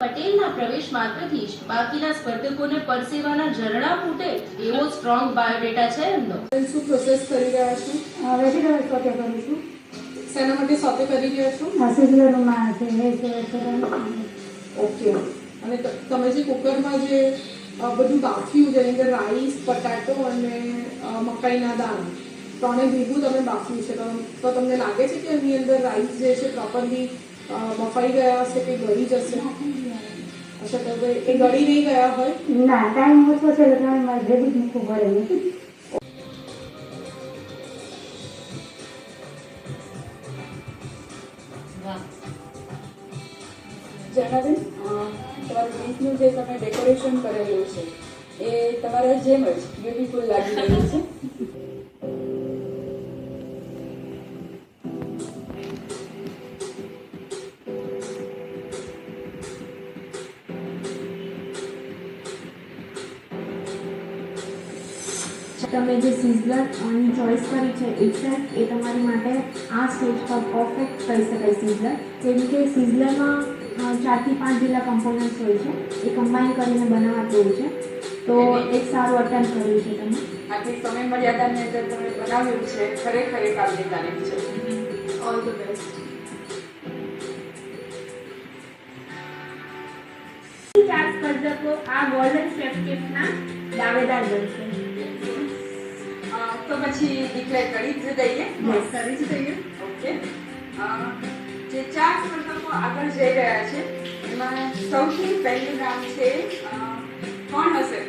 પટેલના પ્રવેશ માત્રથી જ બાકીના સ્પર્ધકોને પરસેવાના ઝરણા ફૂટે એવો સ્ટ્રોંગ બાયોડેટા છે એમનો. શું પ્રોસેસ કરી રહ્યા છો? વેજીટેબલ સોતે કરું છું. શેના માટે સોતે કરી રહ્યા છો? સિઝલરમાં છે ઓકે. અને તમે જે કુકરમાં જે બધું બાફ્યું જેની અંદર રાઈસ, બટાટો અને મકાઈના દાણા ત્રણે ભેગું તમે બાફ્યું છે, તો તમને લાગે છે કે એની અંદર રાઈસ જે છે પ્રોપરલી બફાઈ ગયા હશે કે ગળી જશે? અચ્છા, તો એ ગળી નહીં ગયા હોય? ના, ટાઈમ ઓછો છે એટલે તમે મારે ભેગું જ મૂકવું પડે નહીં. જણાવેલ તમારું ડીશનું જે તમે ડેકોરેશન કરેલું છે એ તમારા જેમ જ બ્યુટીફુલ લાગી રહ્યું છે. તમે જે સિઝલરની ચોઈસ કરી છે એક્ઝેક્ટ એ તમારી માટે આ સ્ટેજ પર પરફેક્ટ કહી શકાય સિઝલર. કેમ કે સિઝલરમાં 4 થી 5 જેટલા કમ્પોનન્ટ્સ હોય છે, એ કમ્બાઈન કરીને બનાવાતું હોય છે. તો એક સારું અટેમ્પ કર્યું છે તમે. આટલી સમય મર્યાદાની અંદર તમે બનાવ્યું છે, ખરેખર એક કામની તારીફ છે. All the best. ચાર સ્પર્ધકો આ ગોલ્ડન શેફ કેફના દાવેદાર બનશે. તો પછી ડિક્લેર કરી જ દઈએ. કરી જ દઈએ. ઓકે. જે 4 સ્પર્ધકો આગળ જઈ રહ્યા છે એમાં સૌથી પહેલું નામ છે કોણ હશે?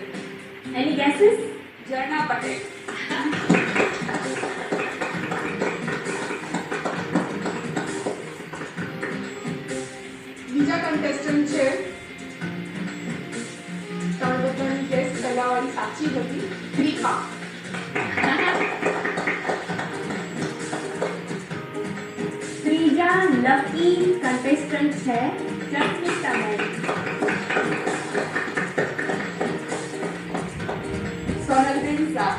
એની ગેસીસ? ઝરણા પટેલ. બીજા કન્ટેસ્ટન્ટ છે, તમે બધાની ગેસ પહેલાવાળી સાચી હતી, ક્રિપા. ત્રીજા લકી કન્ટેસ્ટન્ટ છે રશ્મિતાબેન. સોનલબેન શાહ.